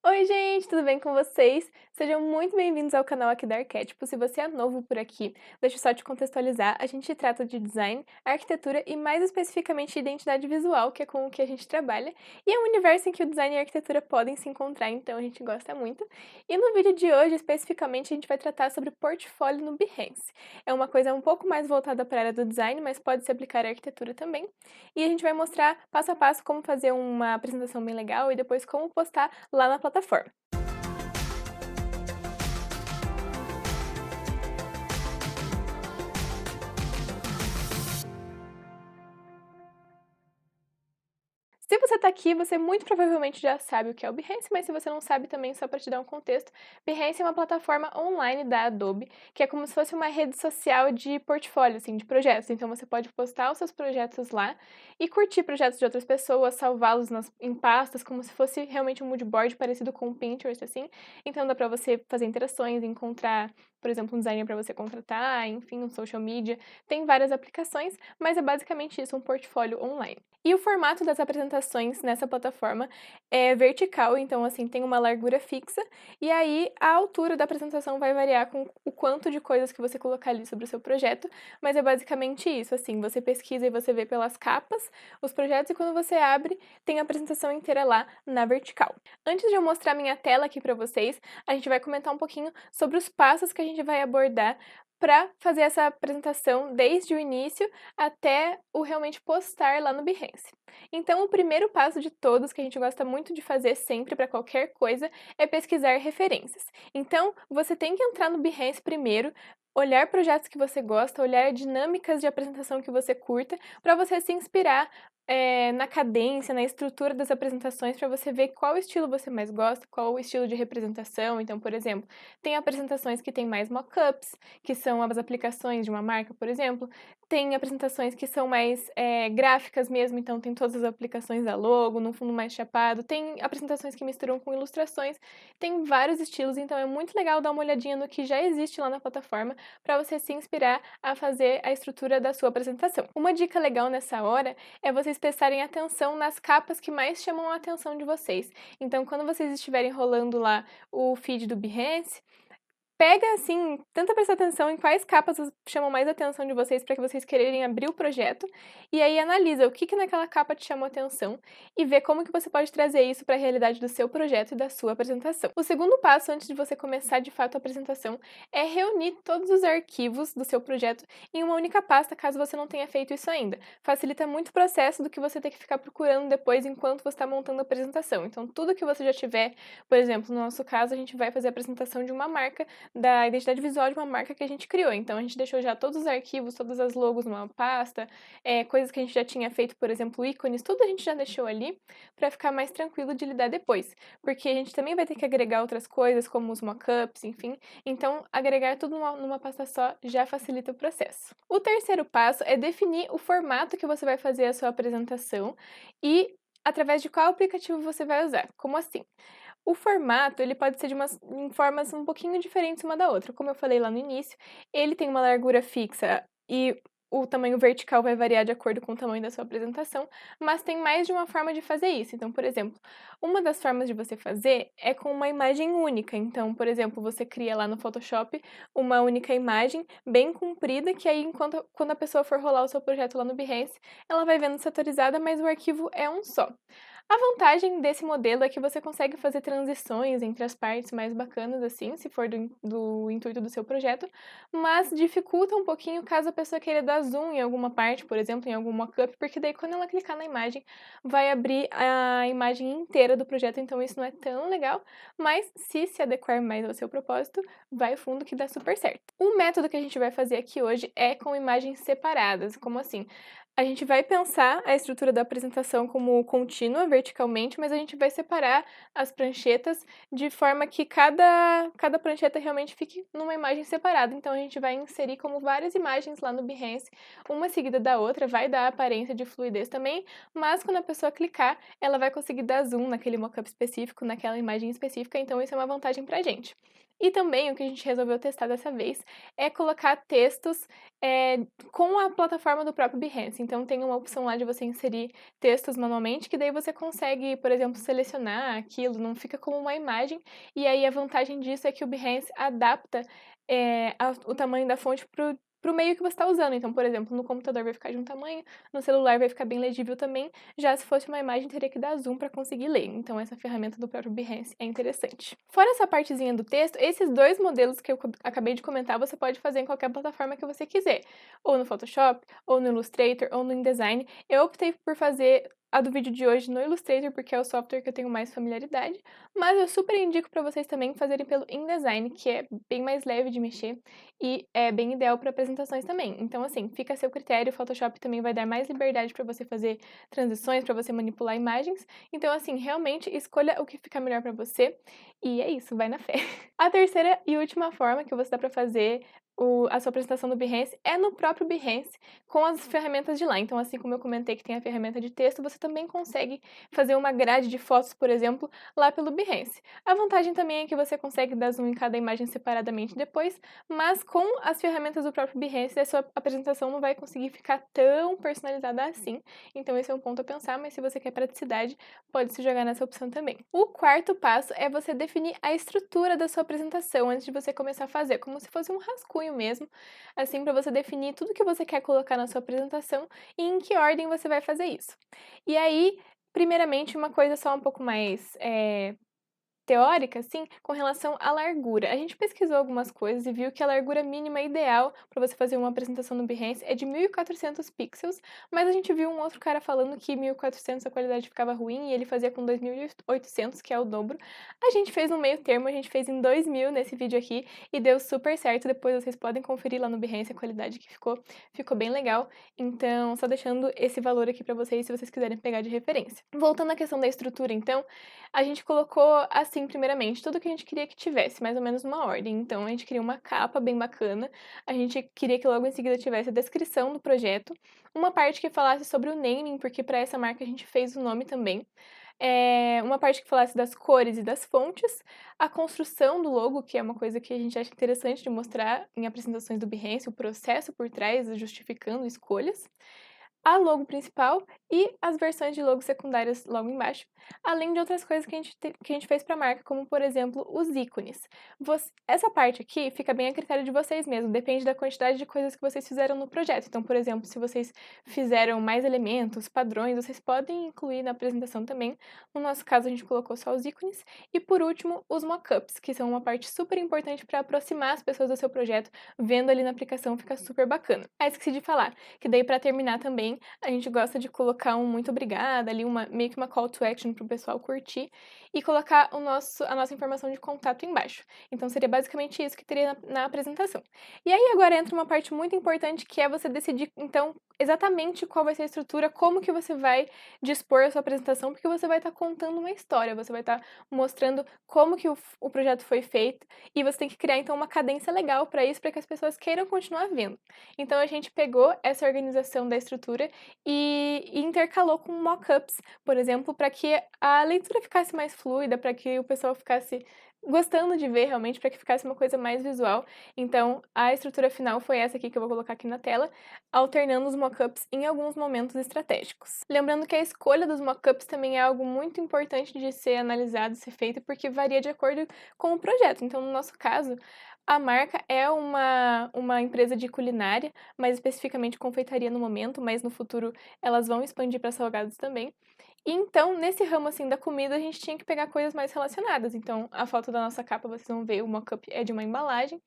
Oi, gente, tudo bem com vocês? Sejam muito bem-vindos ao canal aqui da Arquétipo. Se você é novo por aqui, deixa eu só te contextualizar. A gente trata de design, arquitetura e mais especificamente identidade visual, que é com o que a gente trabalha. E é um universo em que o design e a arquitetura podem se encontrar, então a gente gosta muito. E no vídeo de hoje, especificamente, a gente vai tratar sobre portfólio no Behance. É uma coisa um pouco mais voltada para a área do design, mas pode se aplicar à arquitetura também. E a gente vai mostrar passo a passo como fazer uma apresentação bem legal e depois como postar lá na plataforma. Se você está aqui, você muito provavelmente já sabe o que é o Behance, mas se você não sabe também, só para te dar um contexto, Behance é uma plataforma online da Adobe, que é como se fosse uma rede social de portfólio, assim, de projetos. Então você pode postar os seus projetos lá e curtir projetos de outras pessoas, salvá-los em pastas, como se fosse realmente um mood board parecido com o Pinterest, assim. Então dá para você fazer interações, encontrar, por exemplo, um designer para você contratar, enfim, um social media. Tem várias aplicações, mas é basicamente isso, um portfólio online. E o formato das apresentações nessa plataforma é vertical, então assim, tem uma largura fixa, e aí a altura da apresentação vai variar com o quanto de coisas que você colocar ali sobre o seu projeto, mas é basicamente isso, assim, você pesquisa e você vê pelas capas os projetos e quando você abre, tem a apresentação inteira lá na vertical. Antes de eu mostrar minha tela aqui para vocês, a gente vai comentar um pouquinho sobre os passos que a gente vai abordar para fazer essa apresentação desde o início até o realmente postar lá no Behance. Então, o primeiro passo de todos, que a gente gosta muito de fazer sempre para qualquer coisa, é pesquisar referências. Então, você tem que entrar no Behance primeiro, olhar projetos que você gosta, olhar dinâmicas de apresentação que você curta, para você se inspirar na cadência, na estrutura das apresentações, para você ver qual estilo você mais gosta, qual o estilo de representação. Então, por exemplo, tem apresentações que têm mais mockups, que são as aplicações de uma marca, por exemplo. Tem apresentações que são mais gráficas mesmo, então tem todas as aplicações da logo, num fundo mais chapado. Tem apresentações que misturam com ilustrações. Tem vários estilos, então é muito legal dar uma olhadinha no que já existe lá na plataforma para você se inspirar a fazer a estrutura da sua apresentação. Uma dica legal nessa hora é vocês prestarem atenção nas capas que mais chamam a atenção de vocês. Então, quando vocês estiverem rolando lá o feed do Behance, pega assim, tenta prestar atenção em quais capas chamam mais atenção de vocês para que vocês quererem abrir o projeto, e aí analisa o que naquela capa te chamou atenção e vê como que você pode trazer isso para a realidade do seu projeto e da sua apresentação. O segundo passo antes de você começar de fato a apresentação é reunir todos os arquivos do seu projeto em uma única pasta, caso você não tenha feito isso ainda. Facilita muito o processo do que você ter que ficar procurando depois enquanto você está montando a apresentação. Então, tudo que você já tiver, por exemplo, no nosso caso, a gente vai fazer a apresentação de uma marca, da identidade visual de uma marca que a gente criou. Então, a gente deixou já todos os arquivos, todas as logos numa pasta, coisas que a gente já tinha feito, por exemplo, ícones, tudo a gente já deixou ali para ficar mais tranquilo de lidar depois. Porque a gente também vai ter que agregar outras coisas, como os mockups, enfim. Então, agregar tudo numa pasta só já facilita o processo. O terceiro passo é definir o formato que você vai fazer a sua apresentação e através de qual aplicativo você vai usar. Como assim? O formato, ele pode ser em formas um pouquinho diferentes uma da outra. Como eu falei lá no início, ele tem uma largura fixa e o tamanho vertical vai variar de acordo com o tamanho da sua apresentação, mas tem mais de uma forma de fazer isso. Então, por exemplo, uma das formas de você fazer é com uma imagem única. Então, por exemplo, você cria lá no Photoshop uma única imagem bem comprida, que aí, quando a pessoa for rolar o seu projeto lá no Behance, ela vai vendo setorizada, mas o arquivo é um só. A vantagem desse modelo é que você consegue fazer transições entre as partes mais bacanas, assim, se for do intuito do seu projeto, mas dificulta um pouquinho caso a pessoa queira dar zoom em alguma parte, por exemplo, em algum mockup, porque daí quando ela clicar na imagem, vai abrir a imagem inteira do projeto, então isso não é tão legal, mas se adequar mais ao seu propósito, vai fundo que dá super certo. O método que a gente vai fazer aqui hoje é com imagens separadas, como assim? A gente vai pensar a estrutura da apresentação como contínua, verticalmente, mas a gente vai separar as pranchetas de forma que cada prancheta realmente fique numa imagem separada. Então, a gente vai inserir como várias imagens lá no Behance, uma seguida da outra, vai dar aparência de fluidez também, mas quando a pessoa clicar, ela vai conseguir dar zoom naquele mockup específico, naquela imagem específica, então isso é uma vantagem pra gente. E também o que a gente resolveu testar dessa vez é colocar textos, com a plataforma do próprio Behance. Então tem uma opção lá de você inserir textos manualmente, que daí você consegue, por exemplo, selecionar aquilo, não fica como uma imagem, e aí a vantagem disso é que o Behance adapta, o tamanho da fonte para o meio que você está usando. Então, por exemplo, no computador vai ficar de um tamanho, no celular vai ficar bem legível também, já se fosse uma imagem teria que dar zoom para conseguir ler. Então essa ferramenta do próprio Behance é interessante. Fora essa partezinha do texto, esses dois modelos que eu acabei de comentar, você pode fazer em qualquer plataforma que você quiser, ou no Photoshop, ou no Illustrator, ou no InDesign. Eu optei por fazer a do vídeo de hoje no Illustrator, porque é o software que eu tenho mais familiaridade, mas eu super indico para vocês também fazerem pelo InDesign, que é bem mais leve de mexer e é bem ideal para apresentações também. Então, assim, fica a seu critério, o Photoshop também vai dar mais liberdade para você fazer transições, para você manipular imagens. Então, assim, realmente escolha o que ficar melhor para você e é isso, vai na fé. A terceira e última forma que você dá para fazer a sua apresentação do Behance é no próprio Behance, com as ferramentas de lá. Então, assim como eu comentei que tem a ferramenta de texto, você também consegue fazer uma grade de fotos, por exemplo, lá pelo Behance. A vantagem também é que você consegue dar zoom em cada imagem separadamente depois, mas com as ferramentas do próprio Behance, a sua apresentação não vai conseguir ficar tão personalizada assim. Então, esse é um ponto a pensar, mas se você quer praticidade, pode se jogar nessa opção também. O quarto passo é você definir a estrutura da sua apresentação antes de você começar a fazer, como se fosse um rascunho mesmo, assim, para você definir tudo que você quer colocar na sua apresentação e em que ordem você vai fazer isso. E aí, primeiramente, uma coisa só um pouco mais teórica, assim, com relação à largura. A gente pesquisou algumas coisas e viu que a largura mínima ideal para você fazer uma apresentação no Behance é de 1400 pixels, mas a gente viu um outro cara falando que 1400 a qualidade ficava ruim e ele fazia com 2800, que é o dobro. A gente fez um meio termo, a gente fez em 2000 nesse vídeo aqui e deu super certo. Depois vocês podem conferir lá no Behance a qualidade que ficou bem legal. Então, só deixando esse valor aqui para vocês se vocês quiserem pegar de referência. Voltando à questão da estrutura, então, a gente colocou assim, primeiramente, tudo que a gente queria que tivesse, mais ou menos uma ordem. Então, a gente queria uma capa bem bacana, a gente queria que logo em seguida tivesse a descrição do projeto, uma parte que falasse sobre o naming, porque para essa marca a gente fez o nome também, uma parte que falasse das cores e das fontes, a construção do logo, que é uma coisa que a gente acha interessante de mostrar em apresentações do Behance, o processo por trás, justificando escolhas, a logo principal e as versões de logo secundárias logo embaixo, além de outras coisas que a gente fez para a marca, como por exemplo os ícones. Essa parte aqui fica bem a critério de vocês mesmos, depende da quantidade de coisas que vocês fizeram no projeto. Então, por exemplo, se vocês fizeram mais elementos, padrões, vocês podem incluir na apresentação também. No nosso caso, a gente colocou só os ícones. E por último, os mockups, que são uma parte super importante para aproximar as pessoas do seu projeto, vendo ali na aplicação fica super bacana. Ah, esqueci de falar, que daí para terminar também, a gente gosta de colocar um muito obrigada ali, meio que uma call to action para o pessoal curtir e colocar a nossa informação de contato embaixo. Então seria basicamente isso que teria na apresentação. E aí agora entra uma parte muito importante que é você decidir então exatamente qual vai ser a estrutura, como que você vai dispor a sua apresentação, porque você vai estar contando uma história, você vai estar mostrando como que o projeto foi feito e você tem que criar então uma cadência legal para isso, para que as pessoas queiram continuar vendo. Então a gente pegou essa organização da estrutura e intercalou com mockups, por exemplo, para que a leitura ficasse mais fluida, para que o pessoal ficasse gostando de ver realmente, para que ficasse uma coisa mais visual. Então, a estrutura final foi essa aqui que eu vou colocar aqui na tela, alternando os mockups em alguns momentos estratégicos. Lembrando que a escolha dos mockups também é algo muito importante de ser analisado, ser feito, porque varia de acordo com o projeto. Então, no nosso caso, a marca é uma empresa de culinária, mais especificamente confeitaria no momento, mas no futuro elas vão expandir para salgados também. E então, nesse ramo assim da comida, a gente tinha que pegar coisas mais relacionadas. Então, a foto da nossa capa, vocês vão ver, o mock-up é de uma embalagem.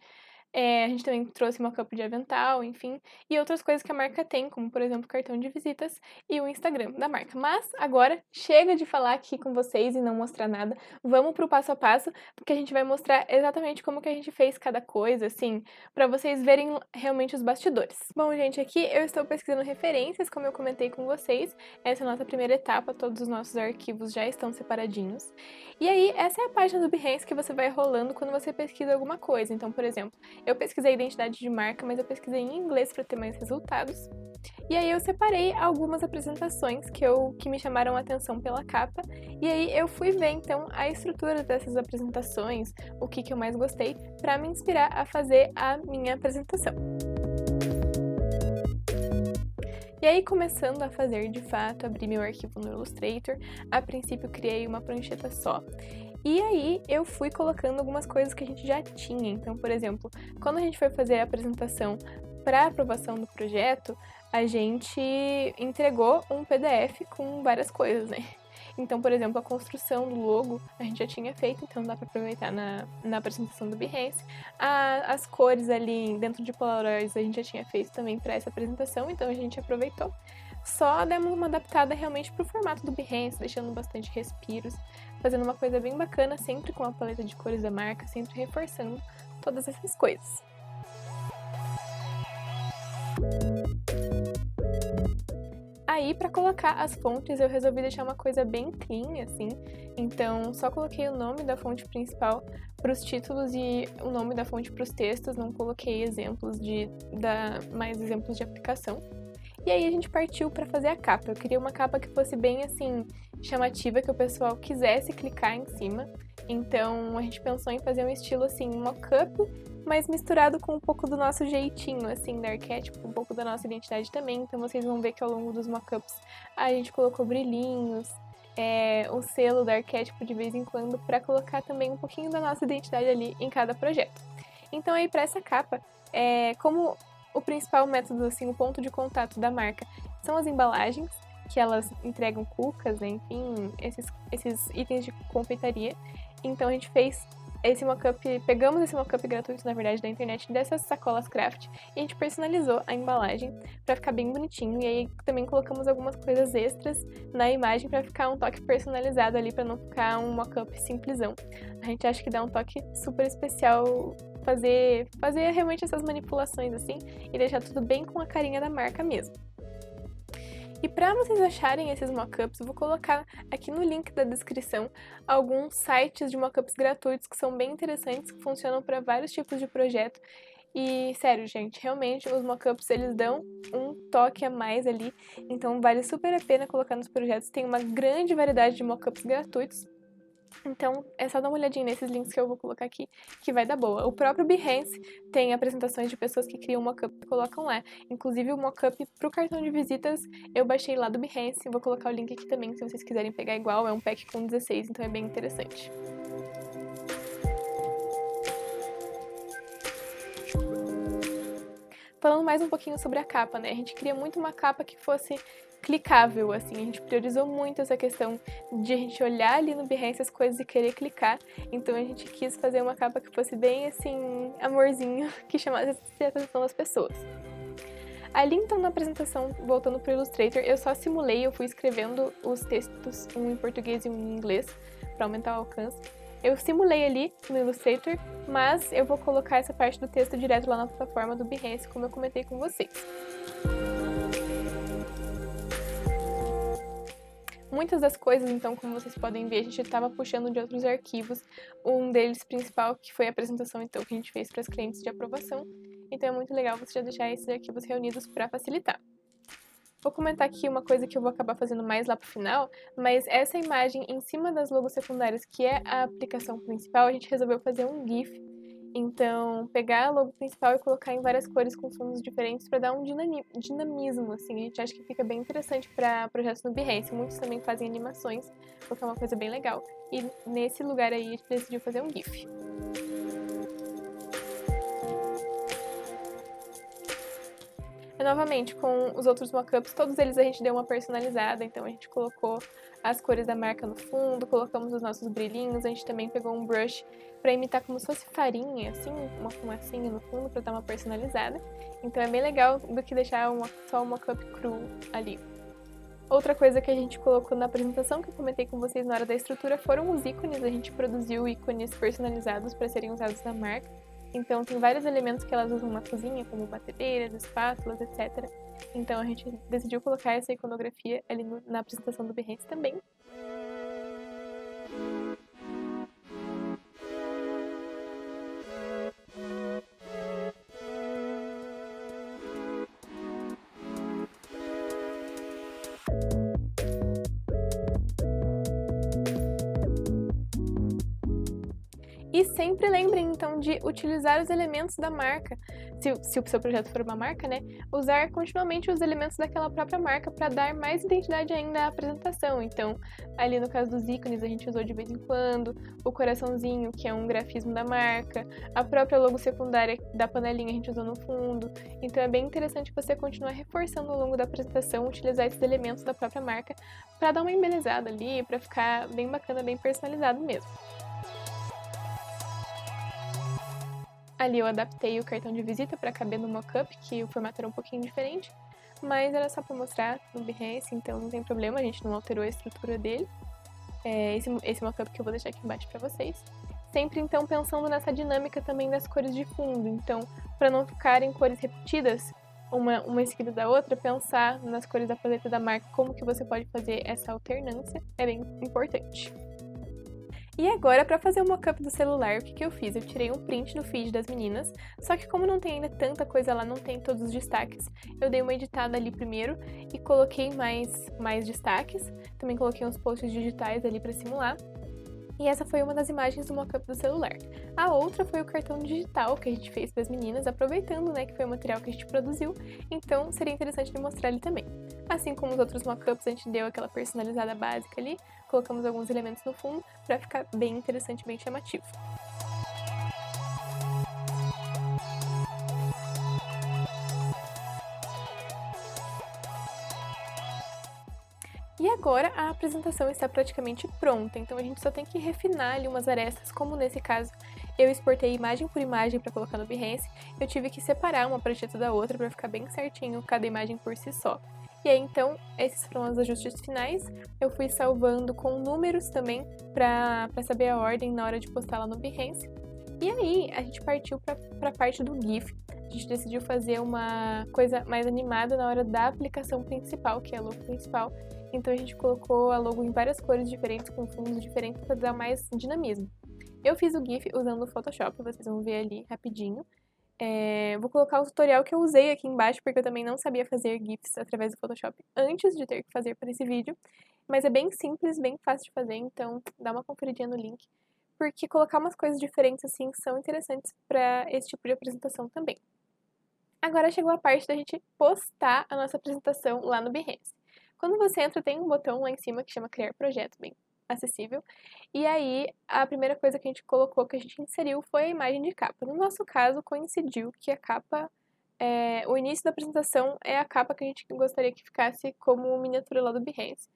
A gente também trouxe mockup de avental, enfim, e outras coisas que a marca tem, como por exemplo, cartão de visitas e o Instagram da marca. Mas agora chega de falar aqui com vocês e não mostrar nada. Vamos pro passo a passo, porque a gente vai mostrar exatamente como que a gente fez cada coisa, assim, para vocês verem realmente os bastidores. Bom, gente, aqui eu estou pesquisando referências, como eu comentei com vocês. Essa é a nossa primeira etapa, todos os nossos arquivos já estão separadinhos. E aí, essa é a página do Behance que você vai rolando quando você pesquisa alguma coisa. Então, por exemplo, eu pesquisei identidade de marca, mas eu pesquisei em inglês para ter mais resultados. E aí eu separei algumas apresentações que me chamaram a atenção pela capa, e aí eu fui ver então a estrutura dessas apresentações, o que eu mais gostei, para me inspirar a fazer a minha apresentação. E aí, começando a fazer de fato, abri meu arquivo no Illustrator, a princípio criei uma prancheta só. E aí eu fui colocando algumas coisas que a gente já tinha. Então, por exemplo, quando a gente foi fazer a apresentação para aprovação do projeto, a gente entregou um PDF com várias coisas, né? Então, por exemplo, a construção do logo a gente já tinha feito, então dá para aproveitar na apresentação do Behance. As cores ali dentro de Polaroids a gente já tinha feito também para essa apresentação, então a gente aproveitou. Só demos uma adaptada realmente para o formato do Behance, deixando bastante respiros, fazendo uma coisa bem bacana, sempre com a paleta de cores da marca, sempre reforçando todas essas coisas. Aí, para colocar as fontes, eu resolvi deixar uma coisa bem clean, assim. Então, só coloquei o nome da fonte principal para os títulos e o nome da fonte para os textos. Não coloquei mais exemplos de aplicação. E aí a gente partiu para fazer a capa. Eu queria uma capa que fosse bem, assim, chamativa, que o pessoal quisesse clicar em cima. Então, a gente pensou em fazer um estilo, assim, mock-up, mas misturado com um pouco do nosso jeitinho, assim, da arquétipo, um pouco da nossa identidade também. Então, vocês vão ver que ao longo dos mock-ups a gente colocou brilhinhos, o selo da arquétipo de vez em quando, para colocar também um pouquinho da nossa identidade ali em cada projeto. Então, aí, para essa capa, como o principal método, assim, o ponto de contato da marca são as embalagens, que elas entregam cucas, né, enfim, esses itens de confeitaria. Então a gente fez esse mock-up, pegamos esse mock-up gratuito, na verdade, da internet, dessas sacolas craft, e a gente personalizou a embalagem pra ficar bem bonitinho, e aí também colocamos algumas coisas extras na imagem pra ficar um toque personalizado ali, pra não ficar um mock-up simplesão. A gente acha que dá um toque super especial fazer realmente essas manipulações assim, e deixar tudo bem com a carinha da marca mesmo. E para vocês acharem esses mockups, eu vou colocar aqui no link da descrição alguns sites de mockups gratuitos que são bem interessantes, que funcionam para vários tipos de projeto. E, sério, gente, realmente os mockups eles dão um toque a mais ali, então vale super a pena colocar nos projetos. Tem uma grande variedade de mockups gratuitos. Então, é só dar uma olhadinha nesses links que eu vou colocar aqui, que vai dar boa. O próprio Behance tem apresentações de pessoas que criam mockup e colocam lá. Inclusive, o mockup pro cartão de visitas eu baixei lá do Behance. Vou colocar o link aqui também, se vocês quiserem pegar igual. É um pack com 16, então é bem interessante. Falando mais um pouquinho sobre a capa, né? A gente queria muito uma capa que fosse clicável, assim. A gente priorizou muito essa questão de a gente olhar ali no Behance as coisas e querer clicar. Então a gente quis fazer uma capa que fosse bem, assim, amorzinho, que chamasse a atenção das pessoas. Ali, então, na apresentação, voltando pro Illustrator, eu só simulei, eu fui escrevendo os textos, um em português e um em inglês, para aumentar o alcance. Eu simulei ali no Illustrator, mas eu vou colocar essa parte do texto direto lá na plataforma do Behance, como eu comentei com vocês. Muitas das coisas, então, como vocês podem ver, a gente estava puxando de outros arquivos. Um deles principal, que foi a apresentação então, que a gente fez para os clientes de aprovação. Então é muito legal você já deixar esses arquivos reunidos para facilitar. Vou comentar aqui uma coisa que eu vou acabar fazendo mais lá pro final, mas essa imagem em cima das logos secundárias, que é a aplicação principal, a gente resolveu fazer um GIF. Então, pegar a logo principal e colocar em várias cores com fundos diferentes para dar um dinamismo, assim. A gente acha que fica bem interessante para projetos no Behance. Muitos também fazem animações, porque é uma coisa bem legal. E nesse lugar aí a gente decidiu fazer um GIF. E, novamente, com os outros mockups, todos eles a gente deu uma personalizada, então a gente colocou as cores da marca no fundo, colocamos os nossos brilhinhos, a gente também pegou um brush para imitar como se fosse farinha, assim, uma fumacinha no fundo para dar uma personalizada. Então é bem legal do que deixar só o mockup cru ali. Outra coisa que a gente colocou na apresentação, que eu comentei com vocês na hora da estrutura, foram os ícones. A gente produziu ícones personalizados para serem usados na marca. Então, tem vários elementos que elas usam na cozinha, como batedeiras, espátulas, etc. Então, a gente decidiu colocar essa iconografia ali na apresentação do Behance também. E sempre lembrem, então, de utilizar os elementos da marca, se o seu projeto for uma marca, né? Usar continuamente os elementos daquela própria marca para dar mais identidade ainda à apresentação. Então, ali no caso dos ícones, a gente usou de vez em quando, o coraçãozinho, que é um grafismo da marca, a própria logo secundária da panelinha a gente usou no fundo. Então, é bem interessante você continuar reforçando ao longo da apresentação, utilizar esses elementos da própria marca para dar uma embelezada ali, para ficar bem bacana, bem personalizado mesmo. Ali eu adaptei o cartão de visita para caber no mockup, que o formato era um pouquinho diferente, mas era só para mostrar no Behance, então não tem problema, a gente não alterou a estrutura dele. Esse mockup que eu vou deixar aqui embaixo para vocês. Sempre então pensando nessa dinâmica também das cores de fundo, então para não ficarem cores repetidas, uma em seguida da outra, pensar nas cores da paleta da marca, como que você pode fazer essa alternância, é bem importante. E agora, para fazer o mockup do celular, o que eu fiz? Eu tirei um print do feed das meninas, só que como não tem ainda tanta coisa lá, não tem todos os destaques, eu dei uma editada ali primeiro e coloquei mais destaques. Também coloquei uns posts digitais ali para simular. E essa foi uma das imagens do mockup do celular. A outra foi o cartão digital que a gente fez para as meninas, aproveitando, né, que foi o material que a gente produziu, então seria interessante de mostrar ali também. Assim como os outros mockups, a gente deu aquela personalizada básica ali, colocamos alguns elementos no fundo para ficar bem interessante, bem chamativo. E agora a apresentação está praticamente pronta, então a gente só tem que refinar ali umas arestas, como nesse caso eu exportei imagem por imagem para colocar no Behance, eu tive que separar uma prancheta da outra para ficar bem certinho cada imagem por si só. E aí então, esses foram os ajustes finais, eu fui salvando com números também para saber a ordem na hora de postar lá no Behance. E aí a gente partiu para a parte do GIF. A gente decidiu fazer uma coisa mais animada na hora da aplicação principal, que é a logo principal. Então a gente colocou a logo em várias cores diferentes, com fundos diferentes, para dar mais dinamismo. Eu fiz o GIF usando o Photoshop, vocês vão ver ali rapidinho. Vou colocar o tutorial que eu usei aqui embaixo, porque eu também não sabia fazer GIFs através do Photoshop antes de ter que fazer para esse vídeo. Mas é bem simples, bem fácil de fazer, então dá uma conferidinha no link. Porque colocar umas coisas diferentes assim são interessantes para esse tipo de apresentação também. Agora chegou a parte da gente postar a nossa apresentação lá no Behance. Quando você entra, tem um botão lá em cima que chama Criar Projeto, bem acessível. E aí, a primeira coisa que a gente colocou, que a gente inseriu, foi a imagem de capa. No nosso caso, coincidiu que a capa, o início da apresentação é a capa que a gente gostaria que ficasse como miniatura lá do Behance.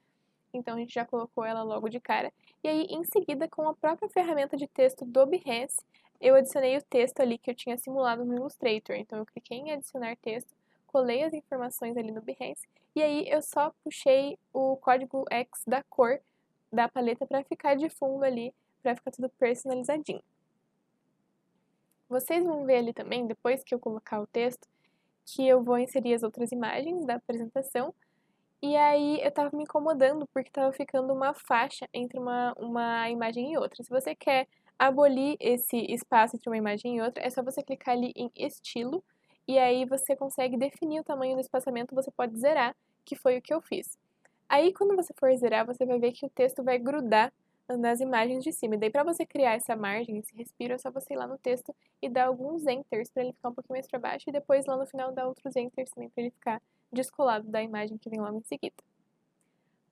Então, a gente já colocou ela logo de cara. E aí, em seguida, com a própria ferramenta de texto do Behance, eu adicionei o texto ali que eu tinha simulado no Illustrator. Então, eu cliquei em adicionar texto, colei as informações ali no Behance, e aí eu só puxei o código X da cor da paleta para ficar de fundo ali, para ficar tudo personalizadinho. Vocês vão ver ali também, depois que eu colocar o texto, que eu vou inserir as outras imagens da apresentação. E aí eu tava me incomodando porque tava ficando uma faixa entre uma imagem e outra. Se você quer abolir esse espaço entre uma imagem e outra, é só você clicar ali em estilo e aí você consegue definir o tamanho do espaçamento, você pode zerar, que foi o que eu fiz. Aí quando você for zerar, você vai ver que o texto vai grudar nas imagens de cima. E daí para você criar essa margem, esse respiro, é só você ir lá no texto e dar alguns enters para ele ficar um pouquinho mais para baixo e depois lá no final dar outros enters também para ele ficar descolado da imagem que vem logo em seguida.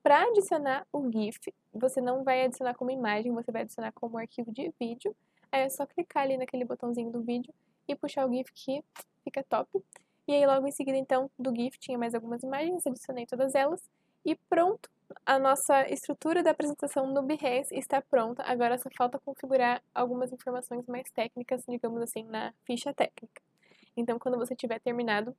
Para adicionar o GIF, você não vai adicionar como imagem, você vai adicionar como arquivo de vídeo. Aí é só clicar ali naquele botãozinho do vídeo e puxar o GIF que fica top. E aí logo em seguida, então, do GIF tinha mais algumas imagens, adicionei todas elas e pronto! A nossa estrutura da apresentação no Behance está pronta, agora só falta configurar algumas informações mais técnicas, digamos assim, na ficha técnica. Então, quando você tiver terminado,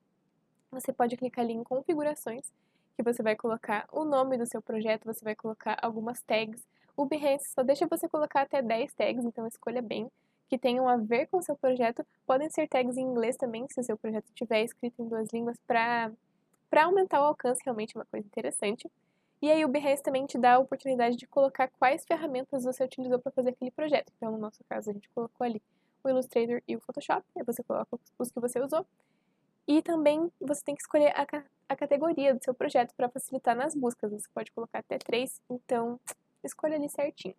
você pode clicar ali em configurações, que você vai colocar o nome do seu projeto, você vai colocar algumas tags. O Behance só deixa você colocar até 10 tags, então escolha bem, que tenham a ver com o seu projeto. Podem ser tags em inglês também, se o seu projeto estiver escrito em 2 línguas, para aumentar o alcance, realmente é uma coisa interessante. E aí o Behance também te dá a oportunidade de colocar quais ferramentas você utilizou para fazer aquele projeto. Então, no nosso caso, a gente colocou ali o Illustrator e o Photoshop, aí você coloca os que você usou. E também você tem que escolher a categoria do seu projeto para facilitar nas buscas. Você pode colocar até 3, então escolha ali certinho.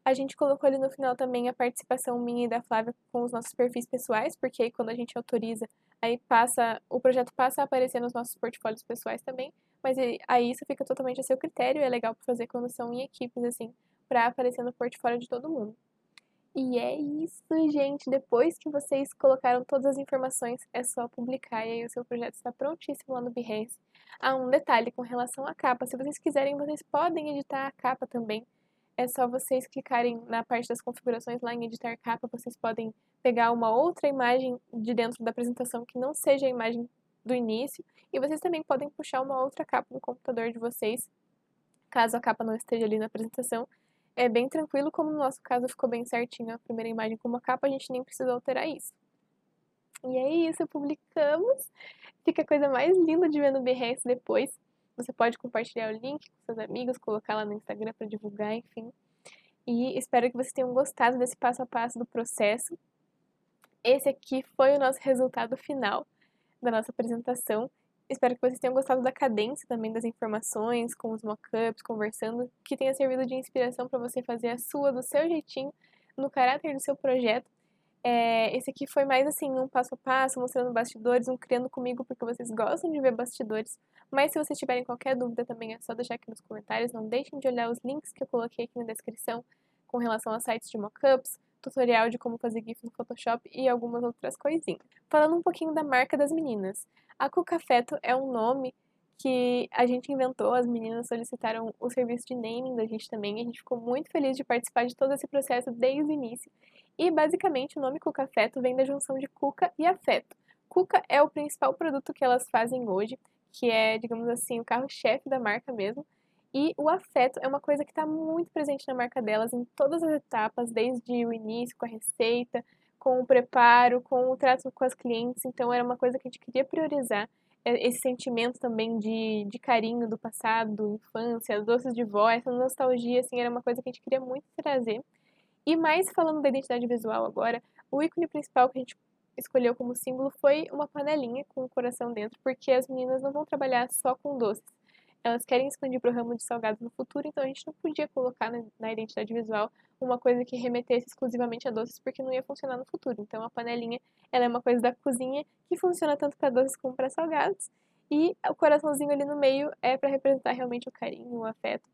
A gente colocou ali no final também a participação minha e da Flávia com os nossos perfis pessoais, porque aí quando a gente autoriza, aí o projeto passa a aparecer nos nossos portfólios pessoais também, mas aí isso fica totalmente a seu critério, e é legal fazer quando são em equipes, assim, pra aparecer no portfólio de todo mundo. E é isso, gente. Depois que vocês colocaram todas as informações, é só publicar e aí o seu projeto está prontíssimo lá no Behance. Ah, um detalhe com relação à capa. Se vocês quiserem, vocês podem editar a capa também. É só vocês clicarem na parte das configurações lá em editar capa, vocês podem pegar uma outra imagem de dentro da apresentação que não seja a imagem do início, e vocês também podem puxar uma outra capa no computador de vocês, caso a capa não esteja ali na apresentação. É bem tranquilo, como no nosso caso ficou bem certinho a primeira imagem com uma capa, a gente nem precisa alterar isso. E é isso, publicamos. Fica a coisa mais linda de ver no Behance depois. Você pode compartilhar o link com seus amigos, colocar lá no Instagram para divulgar, enfim. E espero que vocês tenham gostado desse passo a passo do processo. Esse aqui foi o nosso resultado final da nossa apresentação. Espero que vocês tenham gostado da cadência também das informações, com os mockups, conversando, que tenha servido de inspiração para você fazer a sua do seu jeitinho, no caráter do seu projeto. Esse aqui foi mais assim, um passo a passo, mostrando bastidores, um criando comigo, porque vocês gostam de ver bastidores. Mas se vocês tiverem qualquer dúvida também é só deixar aqui nos comentários. Não deixem de olhar os links que eu coloquei aqui na descrição com relação a sites de mockups, tutorial de como fazer GIF no Photoshop e algumas outras coisinhas. Falando um pouquinho da marca das meninas. A Cucafeto é um nome que a gente inventou, as meninas solicitaram o serviço de naming da gente também, e a gente ficou muito feliz de participar de todo esse processo desde o início. E basicamente o nome Cucafeto vem da junção de cuca e afeto. Cuca é o principal produto que elas fazem hoje, que é, digamos assim, o carro-chefe da marca mesmo. E o afeto é uma coisa que está muito presente na marca delas em todas as etapas, desde o início, com a receita, com o preparo, com o trato com as clientes. Então era uma coisa que a gente queria priorizar, esse sentimento também de carinho do passado, infância, doces de vó, essa nostalgia, assim, era uma coisa que a gente queria muito trazer. E mais falando da identidade visual agora, o ícone principal que a gente escolheu como símbolo foi uma panelinha com um coração dentro, porque as meninas não vão trabalhar só com doces. Elas querem expandir para o ramo de salgados no futuro, então a gente não podia colocar na identidade visual uma coisa que remetesse exclusivamente a doces, porque não ia funcionar no futuro. Então a panelinha, ela é uma coisa da cozinha que funciona tanto para doces como para salgados, e o coraçãozinho ali no meio é para representar realmente o carinho, o afeto.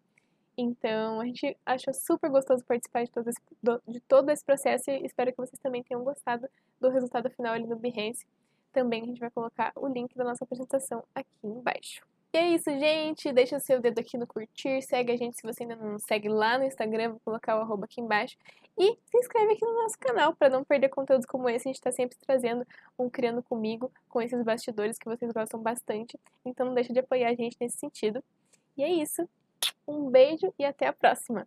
Então, a gente achou super gostoso participar de todo esse processo e espero que vocês também tenham gostado do resultado final ali no Behance. Também a gente vai colocar o link da nossa apresentação aqui embaixo. E é isso, gente. Deixa o seu dedo aqui no curtir, segue a gente se você ainda não nos segue lá no Instagram, vou colocar o arroba aqui embaixo. E se inscreve aqui no nosso canal para não perder conteúdos como esse. A gente está sempre trazendo um Criando Comigo com esses bastidores que vocês gostam bastante. Então não deixa de apoiar a gente nesse sentido. E é isso. Um beijo e até a próxima!